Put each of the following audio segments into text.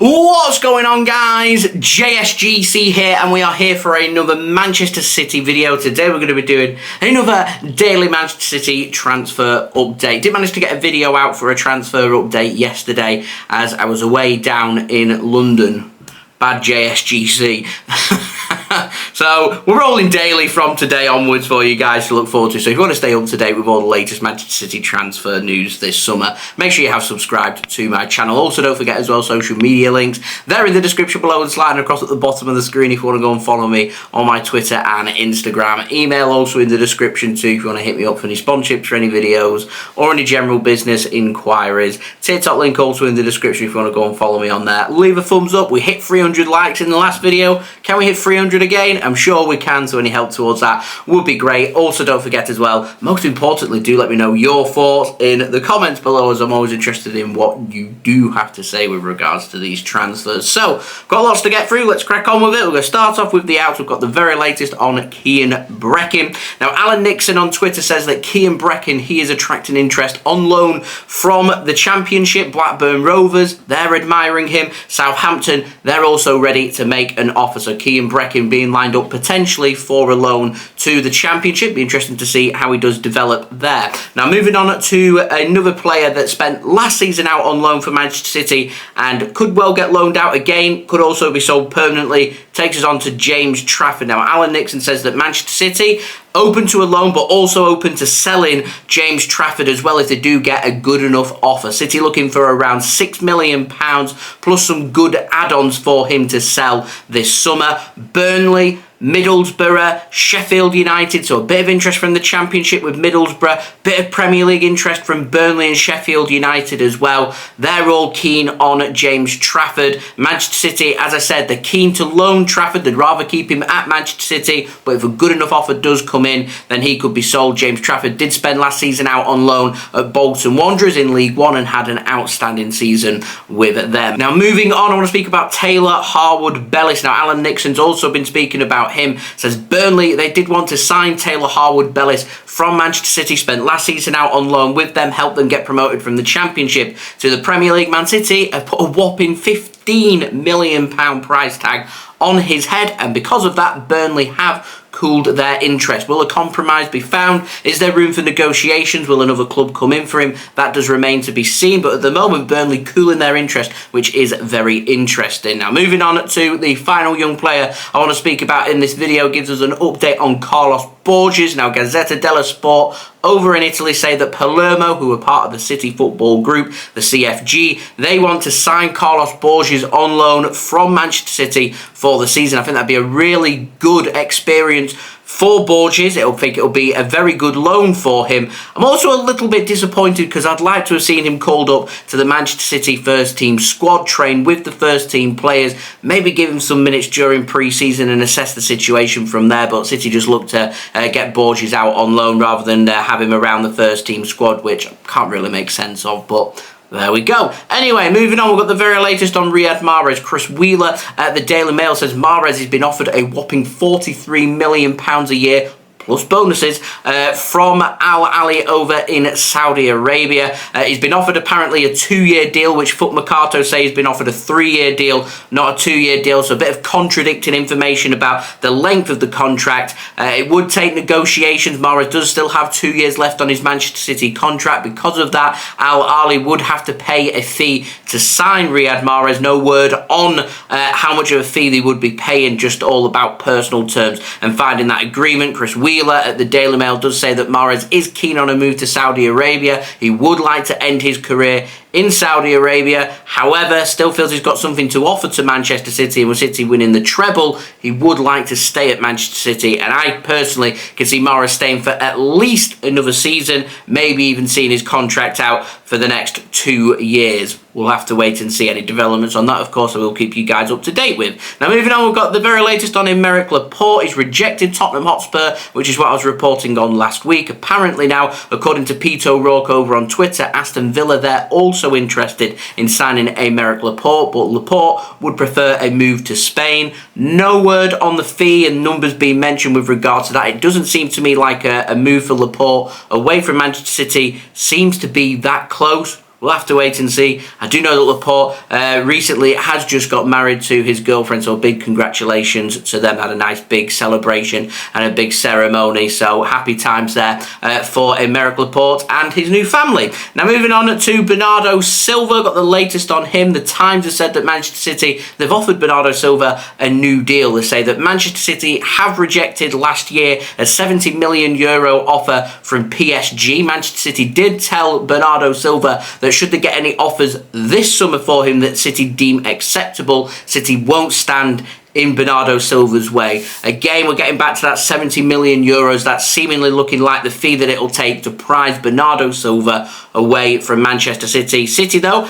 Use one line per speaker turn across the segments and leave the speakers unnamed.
What's going on, guys? JSGC here, and we are here for another Manchester City video. Today we're going to be doing another daily Manchester City transfer update. Did manage to get a video out for a transfer update yesterday as I was away down in London. Bad JSGC. So we're rolling daily from today onwards for you guys to look forward to. So if you want to stay up to date with all the latest Manchester City transfer news this summer, make sure you have subscribed to my channel. Also, don't forget as well, social media links. They're in the description below and sliding across at the bottom of the screen if you want to go and follow me on my Twitter and Instagram. Email also in the description too if you want to hit me up for any sponsorships for any videos or any general business inquiries. TikTok link also in the description if you want to go and follow me on there. Leave a thumbs up. We hit 300 likes in the last video. Can we hit 300 again? I'm sure we can, so any help towards that would be great. Also, don't forget as well, most importantly, do let me know your thoughts in the comments below, as I'm always interested in what you do have to say with regards to these transfers. So, got lots to get through. Let's crack on with it. We're going to start off with the outs. We've got the very latest on Kian Breckin. Now, Alan Nixon on Twitter says that Kian Breckin, he is attracting interest on loan from the Championship. Blackburn Rovers, they're admiring him. Southampton, they're also ready to make an offer. So, Kian Breckin being lined up potentially for a loan to the Championship. Be interesting to see how he does develop there. Now, moving on to another player that spent last season out on loan for Manchester City and could well get loaned out again, could also be sold permanently, takes us on to James Trafford. Now, Alan Nixon says that Manchester City open to a loan, but also open to selling James Trafford as well if they do get a good enough offer. City looking for around £6 million plus some good add-ons for him to sell this summer. Burnley, Middlesbrough, Sheffield United, so a bit of interest from the Championship with Middlesbrough, bit of Premier League interest from Burnley and Sheffield United as well. They're all keen on James Trafford. Manchester City, as I said, they're keen to loan Trafford. They'd rather keep him at Manchester City, but if a good enough offer does come in, then he could be sold. James Trafford did spend last season out on loan at Bolton Wanderers in League One and had an outstanding season with them. Now, moving on, I want to speak about Taylor Harwood-Bellis. Now, Alan Nixon's also been speaking about him. Says Burnley, they did want to sign Taylor Harwood-Bellis from Manchester City, spent last season out on loan with them, helped them get promoted from the Championship to the Premier League. Man City have put a whopping £15 million price tag on his head, and because of that, Burnley have cooled their interest. Will a compromise be found? Is there room for negotiations? Will another club come in for him? That does remain to be seen, but at the moment, Burnley cooling their interest, which is very interesting. Now, moving on to the final young player I want to speak about in this video, gives us an update on Carlos Borges. Now, Gazetta Dello Sport over in Italy say that Palermo, who are part of the City Football Group, the CFG, they want to sign Carlos Borges on loan from Manchester City for the season. I think that'd be a really good experience for Borges. I think it'll be a very good loan for him. I'm also a little bit disappointed because I'd like to have seen him called up to the Manchester City first team squad, train with the first team players, maybe give him some minutes during pre-season and assess the situation from there, but City just looked to get Borges out on loan rather than have him around the first team squad, which I can't really make sense of, but there we go. Anyway, moving on, we've got the very latest on Riyad Mahrez. Chris Wheeler at the Daily Mail says Mahrez has been offered a whopping £43 million a year plus bonuses from Al-Ahli over in Saudi Arabia. He's been offered apparently a 2-year deal, which Foot Mercato say he's been offered a 3-year deal, not a 2-year deal. So a bit of contradicting information about the length of the contract. It would take negotiations. Mahrez does still have 2 years left on his Manchester City contract. Because of that, Al-Ahli would have to pay a fee to sign Riyad Mahrez. No word on how much of a fee they would be paying, just all about personal terms and finding that agreement. Chris Wheeler at the Daily Mail does say that Mahrez is keen on a move to Saudi Arabia. He would like to end his career in Saudi Arabia. However, still feels he's got something to offer to Manchester City, and with City winning the treble, he would like to stay at Manchester City, and I personally can see Mahrez staying for at least another season, maybe even seeing his contract out for the next 2 years. We'll have to wait and see any developments on that. Of course, I will keep you guys up to date with. Now, moving on, we've got the very latest on Aymeric Laporte. He's rejected Tottenham Hotspur, which is what I was reporting on last week. Apparently now, according to Pete O'Rourke over on Twitter, Aston Villa, they're also interested in signing Aymeric Laporte, but Laporte would prefer a move to Spain. No word on the fee and numbers being mentioned with regards to that. It doesn't seem to me like a move for Laporte away from Manchester City seems to be that close. We'll have to wait and see. I do know that Laporte recently has just got married to his girlfriend, so big congratulations to them. Had a nice big celebration and a big ceremony, so happy times there for Aymeric Laporte and his new family. Now moving on to Bernardo Silva, got the latest on him. The Times have said that Manchester City, they've offered Bernardo Silva a new deal. They say that Manchester City have rejected last year a €70 million offer from PSG. Manchester City did tell Bernardo Silva that should they get any offers this summer for him that City deem acceptable, City won't stand in Bernardo Silva's way. Again, we're getting back to that €70 million. That's seemingly looking like the fee that it'll take to prize Bernardo Silva away from Manchester City. City, though,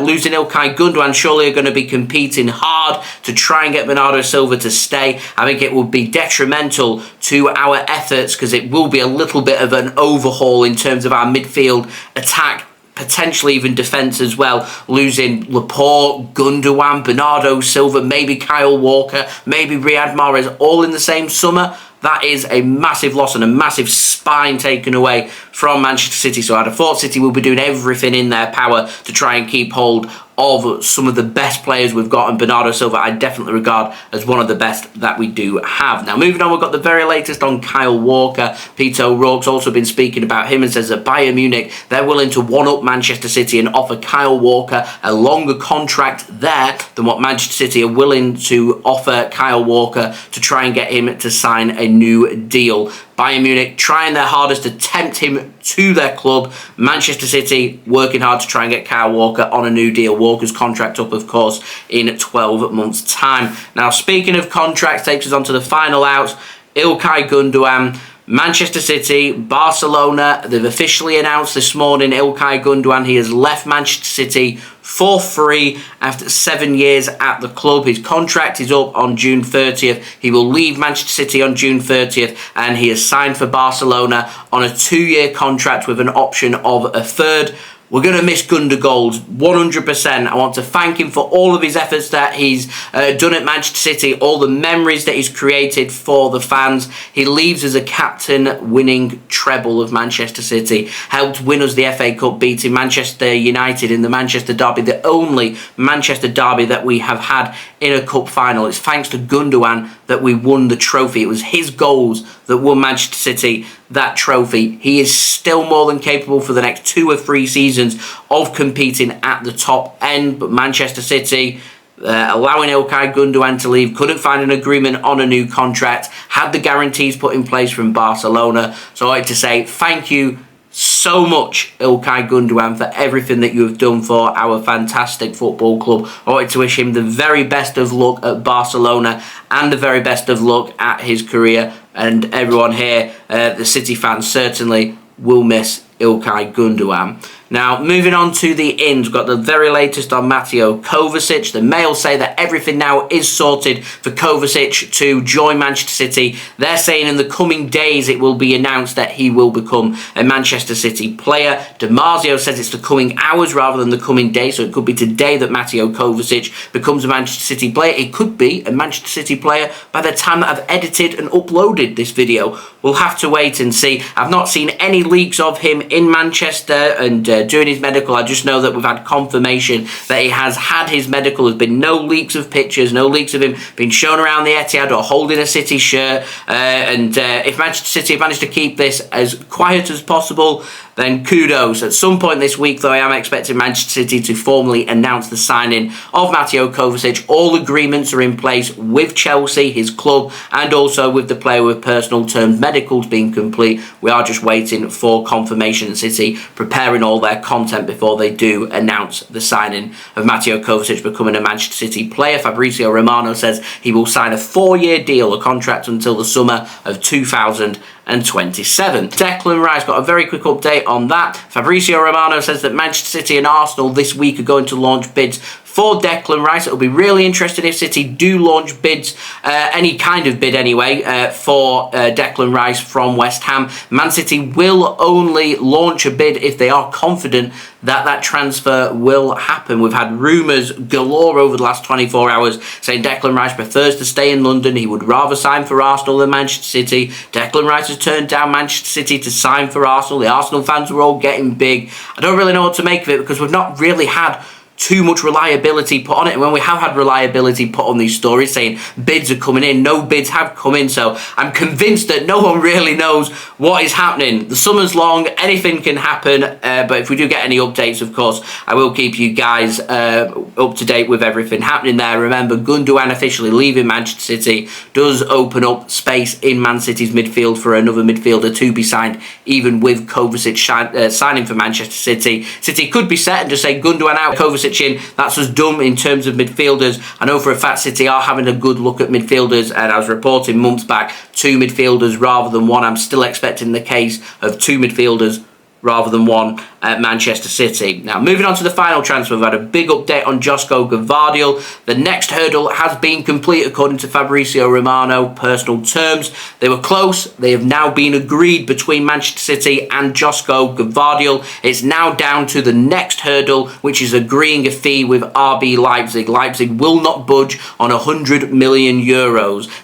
losing Ilkay Gundogan, surely are going to be competing hard to try and get Bernardo Silva to stay. I think it will be detrimental to our efforts because it will be a little bit of an overhaul in terms of our midfield attack, potentially even defence as well. Losing Laporte, Gundogan, Bernardo Silva, maybe Kyle Walker, maybe Riyad Mahrez, all in the same summer. That is a massive loss and a massive spine taken away from Manchester City. So I'd have thought City will be doing everything in their power to try and keep hold of some of the best players we've got, and Bernardo Silva I definitely regard as one of the best that we do have. Now moving on, we've got the very latest on Kyle Walker. Peter O'Rourke's also been speaking about him and says that Bayern Munich, they're willing to one-up Manchester City and offer Kyle Walker a longer contract there than what Manchester City are willing to offer Kyle Walker to try and get him to sign a new deal. Bayern Munich trying their hardest to tempt him to their club. Manchester City working hard to try and get Kyle Walker on a new deal. Walker's contract up, of course, in 12 months' time. Now, speaking of contracts, takes us on to the final out. Ilkay Gundogan, Manchester City, Barcelona, they've officially announced this morning Ilkay Gundogan, he has left Manchester City for free after 7 years at the club. His contract is up on June 30th. He will leave Manchester City on June 30th and he has signed for Barcelona on a 2-year contract with an option of a third. We're going to miss Gundogan 100%. I want to thank him for all of his efforts that he's done at Manchester City, all the memories that he's created for the fans. He leaves as a captain winning treble of Manchester City, helped win us the FA Cup, beating Manchester United in the Manchester Derby, the only Manchester Derby that we have had in a cup final. It's thanks to Gundogan that we won the trophy. It was his goals that won Manchester City that trophy. He is still more than capable for the next 2 or 3 seasons of competing at the top end, but Manchester City allowing Ilkay Gundogan to leave, couldn't find an agreement on a new contract, had the guarantees put in place from Barcelona. So I'd like to say thank you so much, Ilkay Gundogan, for everything that you have done for our fantastic football club. I wanted to wish him the very best of luck at Barcelona and the very best of luck at his career. And everyone here, the City fans, certainly will miss Ilkay Gundogan. Now, moving on to the ins, we've got the very latest on Mateo Kovacic. The Mail say that everything now is sorted for Kovacic to join Manchester City. They're saying in the coming days it will be announced that he will become a Manchester City player. Marzio says it's the coming hours rather than the coming days, so it could be today that Mateo Kovacic becomes a Manchester City player. It could be a Manchester City player by the time that I've edited and uploaded this video. We'll have to wait and see. I've not seen any leaks of him in Manchester and doing his medical. I just know that we've had confirmation that he has had his medical. There's been no leaks of pictures, no leaks of him being shown around the Etihad or holding a City shirt. If Manchester City have managed to keep this as quiet as possible, then kudos. At some point this week, though, I am expecting Manchester City to formally announce the signing of Mateo Kovacic. All agreements are in place with Chelsea, his club, and also with the player with personal terms, medicals being complete. We are just waiting for confirmation. City preparing all their content before they do announce the signing of Mateo Kovacic becoming a Manchester City player. Fabrizio Romano says he will sign a 4-year deal, a contract until the summer of 2027. Declan Rice, got a very quick update on that. Fabrizio Romano says that Manchester City and Arsenal this week are going to launch bids for Declan Rice. It'll be really interesting if City do launch bids, any kind of bid anyway, for Declan Rice from West Ham. Man City will only launch a bid if they are confident that that transfer will happen. We've had rumours galore over the last 24 hours saying Declan Rice prefers to stay in London. He would rather sign for Arsenal than Manchester City. Declan Rice has turned down Manchester City to sign for Arsenal. The Arsenal fans were all getting big. I don't really know what to make of it because we've not really had too much reliability put on it, and when we have had reliability put on these stories saying bids are coming in, no bids have come in. So I'm convinced that no one really knows what is happening. The summer's long, anything can happen, but if we do get any updates, of course, I will keep you guys up to date with everything happening there. Remember, Gundogan officially leaving Manchester City does open up space in Man City's midfield for another midfielder to be signed, even with Kovacic signing for Manchester City. City could be set and just say Gundogan out, Kovacic in. That's us done in terms of midfielders. I know for a fact City are having a good look at midfielders, and I was reporting months back 2 midfielders rather than 1. I'm still expecting the case of 2 midfielders rather than 1 at Manchester City. Now, moving on to the final transfer, we've had a big update on Josko Gvardiol. The next hurdle has been complete according to Fabrizio Romano. Personal terms, they were close. They have now been agreed between Manchester City and Josko Gvardiol. It's now down to the next hurdle, which is agreeing a fee with RB Leipzig. Leipzig will not budge on €100 million.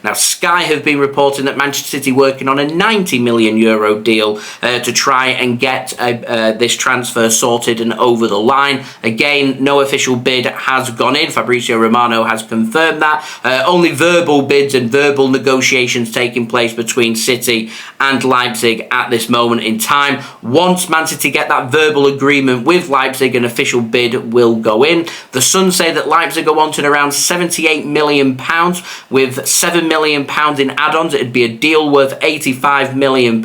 Now, Sky have been reporting that Manchester City working on a €90 million deal to try and get this transfer sorted and over the line. Again, no official bid has gone in. Fabrizio Romano has confirmed that. Only verbal bids and verbal negotiations taking place between City and Leipzig at this moment in time. Once Man City get that verbal agreement with Leipzig, an official bid will go in. The Sun say that Leipzig are wanting around £78 million with £7 million in add-ons. It'd be a deal worth £85 million.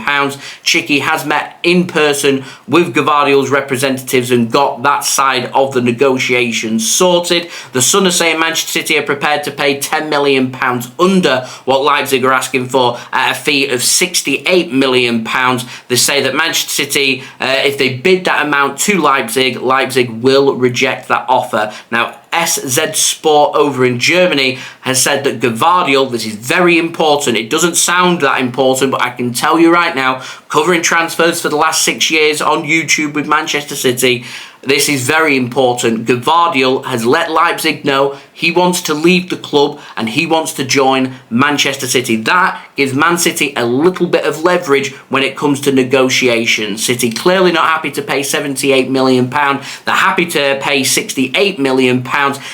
Chicky has met in person with Gvardiol's representatives and got that side of the negotiations sorted. The Sun are saying Manchester City are prepared to pay £10 million under what Leipzig are asking for at a fee of £68 million. They say that Manchester City, if they bid that amount to Leipzig, Leipzig will reject that offer. Now, SZ Sport over in Germany has said that Gvardiol, this is very important. It doesn't sound that important, but I can tell you right now, covering transfers for the last 6 years on YouTube with Manchester City, this is very important. Gvardiol has let Leipzig know he wants to leave the club and he wants to join Manchester City. That gives Man City a little bit of leverage when it comes to negotiations. City clearly not happy to pay £78 million. They're happy to pay £68 million.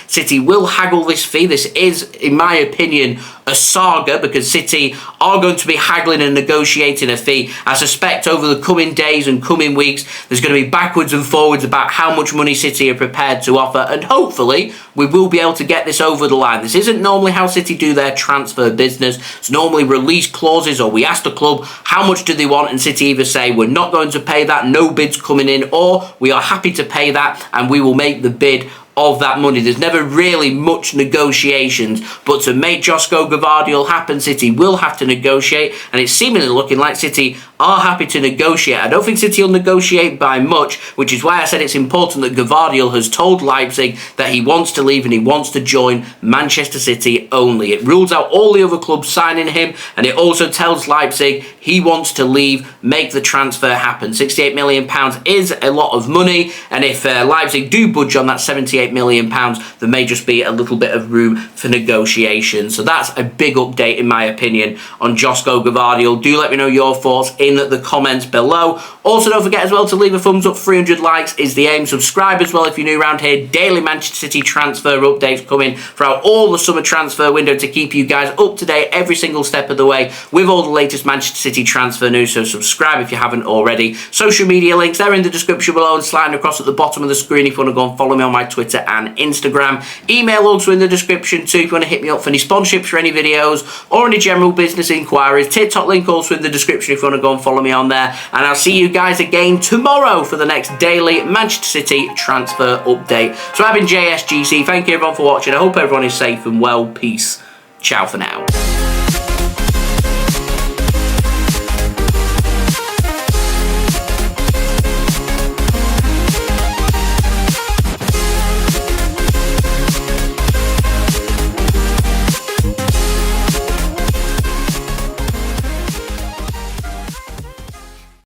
City will haggle this fee. This is, in my opinion, a saga because City are going to be haggling and negotiating a fee. I suspect over the coming days and coming weeks, there's going to be backwards and forwards about how much money City are prepared to offer, and hopefully we will be able to get this over the line. This isn't normally how City do their transfer business. It's normally release clauses, or we ask the club how much do they want, and City either say we're not going to pay that, no bids coming in, or we are happy to pay that and we will make the bid of that money. There's never really much negotiations, but to make Josko Gvardiol happen, City will have to negotiate, and it's seemingly looking like City are happy to negotiate. I don't think City will negotiate by much, which is why I said it's important that Gvardiol has told Leipzig that he wants to leave and he wants to join Manchester City only. It rules out all the other clubs signing him, and it also tells Leipzig he wants to leave, make the transfer happen. £68 million is a lot of money, and if Leipzig do budge on that £78 million, there may just be a little bit of room for negotiation. So that's a big update, in my opinion, on Josko Gvardiol. Do let me know your thoughts in the comments below. Also, don't forget as well to leave a thumbs up. 300 likes is the aim. Subscribe as well if you're new around here. Daily Manchester City transfer updates coming throughout all the summer transfer window to keep you guys up to date every single step of the way with all the latest Manchester City transfer news. So subscribe if you haven't already. Social media links, they're in the description below and sliding across at the bottom of the screen if you want to go and follow me on my Twitter and Instagram. Email also in the description too if you want to hit me up for any sponsorships for any videos or any general business inquiries. TikTok link also in the description if you want to go and follow me on there. And I'll see you guys again tomorrow for the next daily Manchester City transfer update. So I've been JSGC. Thank you everyone for watching. I hope everyone is safe and well. Peace. Ciao for now.